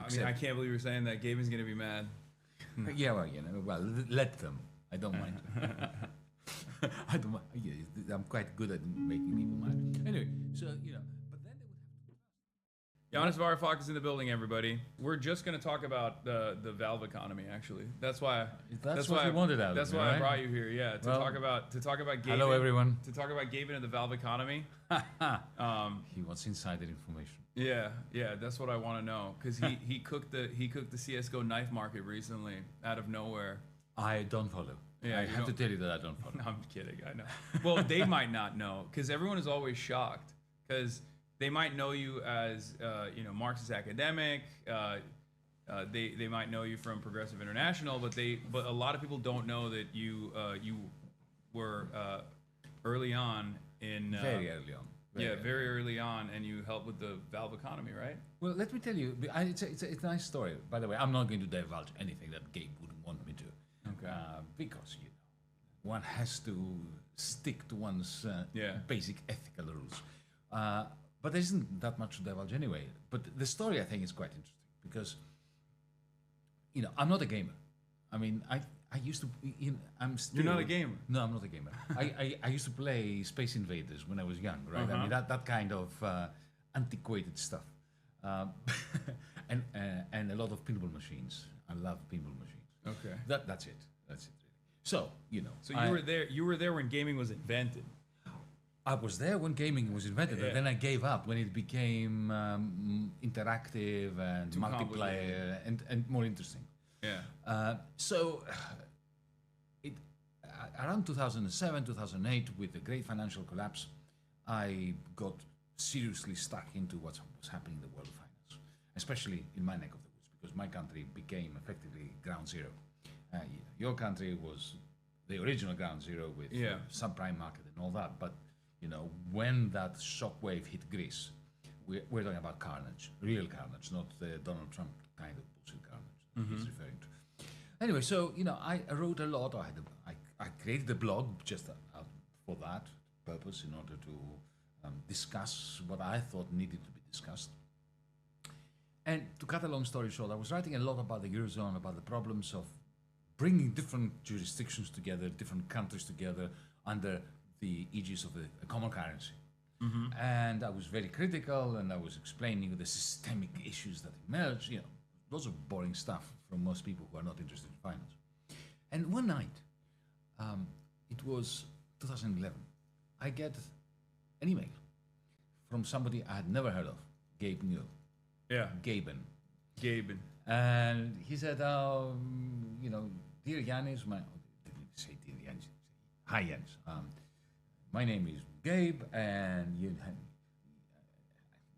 I mean, I can't believe you're saying that. Gaben's gonna be mad. Yeah, well, let them. I don't mind. I don't mind. Yeah, I'm quite good at making people mad. Anyway, so but then they would have to. Yanis Varoufakis in the building, everybody. We're just going to talk about the valve economy. Actually, that's why. That's why what you wanted out of That's me, why right? I brought you here. Yeah, to talk about Gaben. Hello, everyone. To talk about Gaben and the valve economy. He wants insider information. Yeah, that's what I want to know because he cooked the CS:GO knife market recently out of nowhere. I don't follow. Yeah, I have to tell you that I don't follow. No, I'm kidding. I know. Well, they might not know because everyone is always shocked because they might know you as Marxist academic. They might know you from Progressive International, but a lot of people don't know that you were early on in Very early on. Very early on, and you helped with the valve economy, right? Well, let me tell you, it's a nice story. By the way, I'm not going to divulge anything that Gabe wouldn't want me to. Okay. Because one has to stick to one's basic ethical rules. But there isn't that much to divulge anyway. But the story, I think, is quite interesting because I'm not a gamer. I mean, I used to. I'm still. You're not a gamer. No, I'm not a gamer. I used to play Space Invaders when I was young, right? I mean that kind of antiquated stuff, and a lot of pinball machines. I love pinball machines. Okay. That's it. That's it. Really. So So you were there when gaming was invented. I was there when gaming was invented, and then I gave up when it became interactive and Too multiplayer and more interesting. Yeah. So around 2007, 2008, with the great financial collapse, I got seriously stuck into what was happening in the world of finance, especially in my neck of the woods, because my country became effectively ground zero. Your country was the original ground zero with subprime market and all that, but when that shockwave hit Greece, we're talking about carnage, real carnage, not the Donald Trump kind of bullshit carnage that he's referring to. Anyway, so I wrote a lot. I created a blog just for that purpose, in order to discuss what I thought needed to be discussed. And to cut a long story short, I was writing a lot about the Eurozone, about the problems of bringing different jurisdictions together, different countries together under the aegis of a common currency. And I was very critical, and I was explaining the systemic issues that emerge. Lots of boring stuff from most people who are not interested in finance. And one night, it was 2011, I get an email from somebody I had never heard of, Gaben. Yeah. Gaben. And he said, dear Yanis, didn't say dear Yanis, hi Yanis. My name is Gabe, and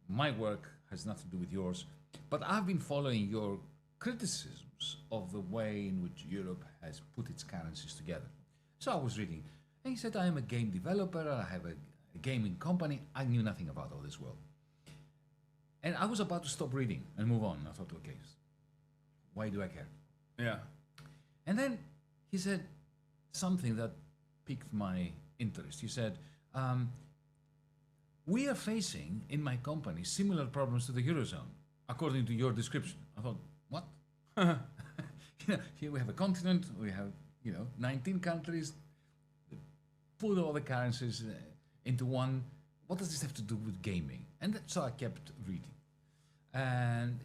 my work has nothing to do with yours, but I've been following your criticisms of the way in which Europe has put its currencies together. So I was reading, and he said, I am a game developer, I have a gaming company. I knew nothing about all this world. And I was about to stop reading and move on. I thought, okay, why do I care? Yeah. And then he said something that piqued my interest. He said, we are facing in my company similar problems to the Eurozone, according to your description. I thought, what? Here we have a continent, we have 19 countries, put all the currencies into one. What does this have to do with gaming? And so I kept reading. And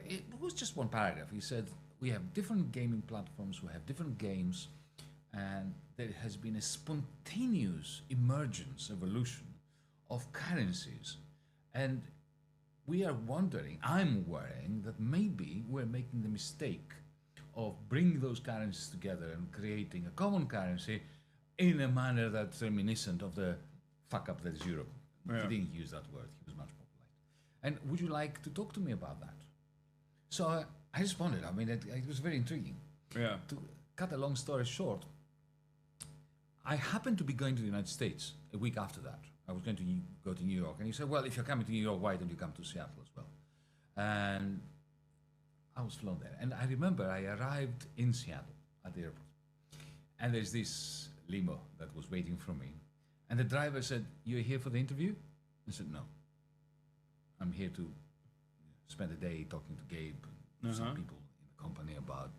it was just one paragraph. He said, we have different gaming platforms, we have different games, and there has been a spontaneous emergence, evolution of currencies. And we are wondering, I'm worrying that maybe we're making the mistake of bringing those currencies together and creating a common currency in a manner that's reminiscent of the fuck up that is Europe. Yeah. He didn't use that word, he was much more polite. And would you like to talk to me about that? So I responded. I mean, it was very intriguing. Yeah. To cut a long story short, I happened to be going to the United States a week after that. I was going to go to New York. And he said, well, if you're coming to New York, why don't you come to Seattle as well? And I was flown there. And I remember I arrived in Seattle at the airport. And there's this limo that was waiting for me. And the driver said, you're here for the interview? I said, no. I'm here to spent a day talking to Gabe and some people in the company about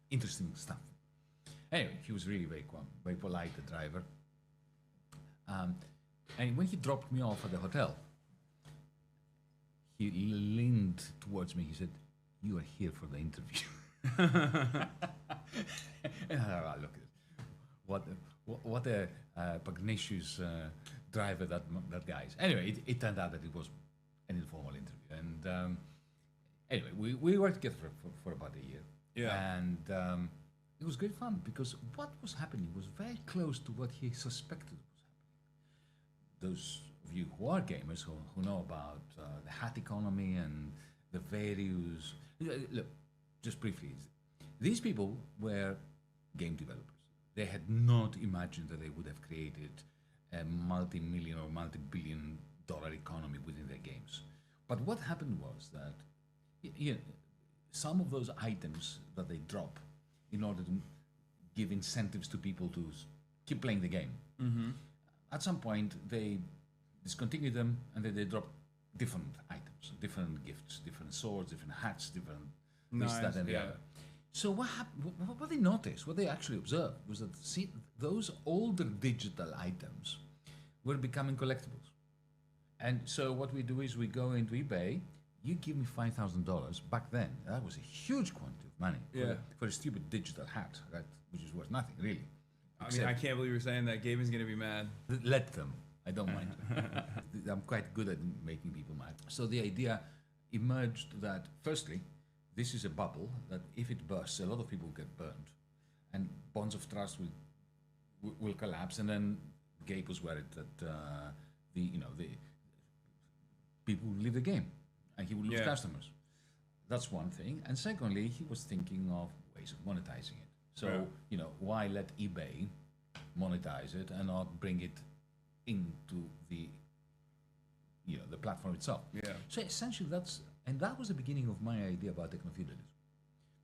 interesting stuff. Anyway, he was really very polite, the driver. And when he dropped me off at the hotel, he leaned towards me. He said, "You are here for the interview." And I thought, "Oh, look, what a pugnacious driver that guy is." Anyway, it turned out that it was an informal interview, and anyway, we worked together for about a year. Yeah. And it was great fun because what was happening was very close to what he suspected was happening. Those of you who are gamers, who know about the hat economy and the various... Look, just briefly, these people were game developers. They had not imagined that they would have created a multi-million or multi-billion dollar economy within their games. But what happened was that some of those items that they drop in order to give incentives to people to keep playing the game, at some point they discontinue them and then they drop different items, different gifts, different swords, different hats, different this, that, and the other. So what happened? What they noticed, what they actually observed, was that those older digital items were becoming collectibles. And so what we do is we go into eBay. You give me $5,000. Back then, that was a huge quantity of money for a stupid digital hat, right? Which is worth nothing, really. I mean, I can't believe you're saying that. Gaben's going to be mad. Let them. I don't mind. I'm quite good at making people mad. So the idea emerged that, firstly, this is a bubble that if it bursts, a lot of people get burned, and bonds of trust will collapse. And then Gabe was worried that the people would leave the game, and he would lose customers. That's one thing. And secondly, he was thinking of ways of monetizing it. So why let eBay monetize it and not bring it into the platform itself? Yeah. So essentially, that was the beginning of my idea about techno-feudalism,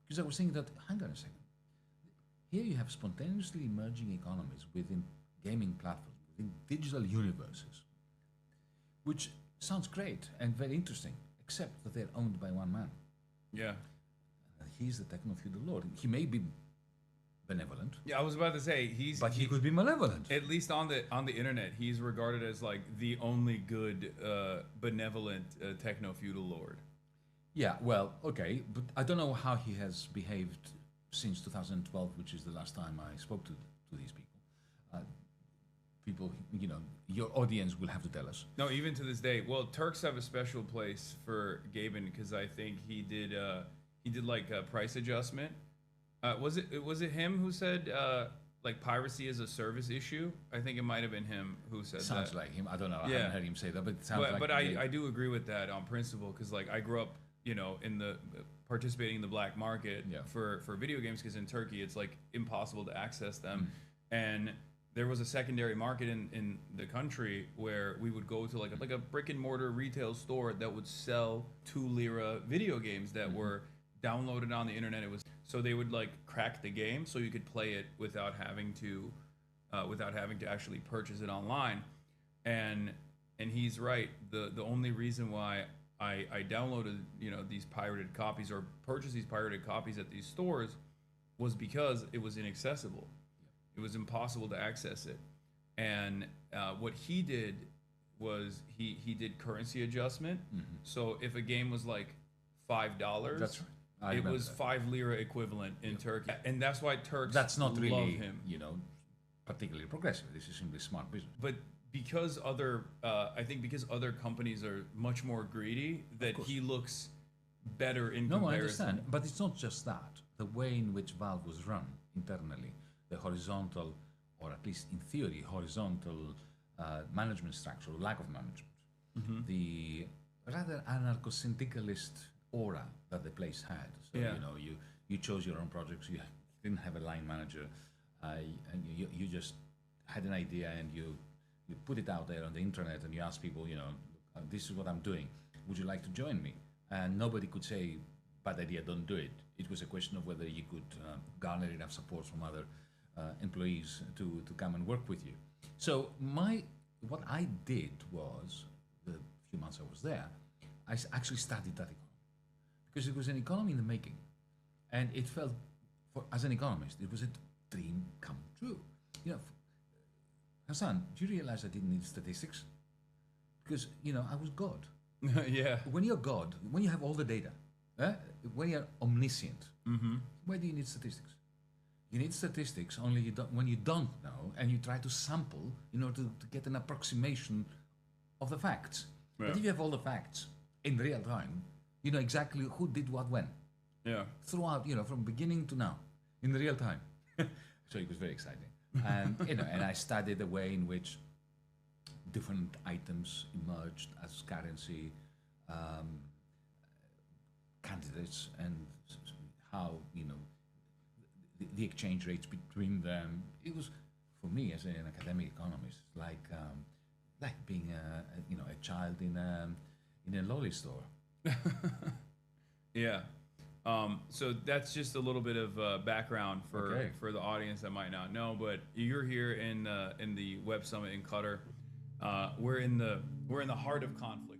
because I was thinking that, hang on a second, here you have spontaneously emerging economies within gaming platforms, within digital universes, which sounds great and very interesting, except that they're owned by one man. Yeah. And he's the techno-feudal lord. He may be benevolent. Yeah, I was about to say he could be malevolent. At least on the internet, he's regarded as like the only good benevolent techno-feudal lord. Yeah, well, okay, but I don't know how he has behaved since 2012, which is the last time I spoke to these people. People, your audience will have to tell us. No, even to this day. Well, Turks have a special place for Gaben because I think he did like a price adjustment. Was it him who said like piracy is a service issue? I think it might have been him who said that. Sounds like him. I don't know. I Yeah. haven't heard him say that, but it sounds like. But I do agree with that on principle because like I grew up, in the participating in the black market for video games because in Turkey it's like impossible to access them, and there was a secondary market in the country where we would go to like a brick and mortar retail store that would sell 2 lira video games that were downloaded on the internet. So they would like crack the game so you could play it without having to actually purchase it online. And he's right. The only reason why I downloaded these pirated copies or purchased these pirated copies at these stores was because it was inaccessible. It was impossible to access it. And what he did was he did currency adjustment. So if a game was like $5, that's right. It was 5 lira equivalent in Turkey, and that's why Turks that's not really love him. Particularly progressive. This is simply smart business. But because I think because other companies are much more greedy, that he looks better in comparison. No, I understand. But it's not just that. The way in which Valve was run internally, the horizontal, or at least in theory, horizontal management structure, or lack of management, the rather anarcho-syndicalist aura that the place had. So you chose your own projects. You didn't have a line manager, and you just had an idea and you put it out there on the internet and you ask people, this is what I'm doing. Would you like to join me? And nobody could say, bad idea, don't do it. It was a question of whether you could garner enough support from other employees to come and work with you. So what I did was, the few months I was there, I actually studied that economy. because it was an economy in the making, and it felt, as an economist, it was a dream come true. You know, Hassan, do you realize I didn't need statistics? Because I was God. Yeah. When you're God, when you have all the data, when you're omniscient, why do you need statistics? You need statistics only when you don't know, and you try to sample in order to get an approximation of the facts. Yeah. But if you have all the facts in real time, you know exactly who did what when. Yeah. Throughout, from beginning to now, in real time. So it was very exciting. And and I studied the way in which different items emerged as currency, candidates, and how the exchange rates between them. It was, for me as an academic economist, like being a child in a lolly store. Yeah. So that's just a little bit of background Okay. for the audience that might not know. But you're here in the Web Summit in Qatar. We're in the heart of conflict.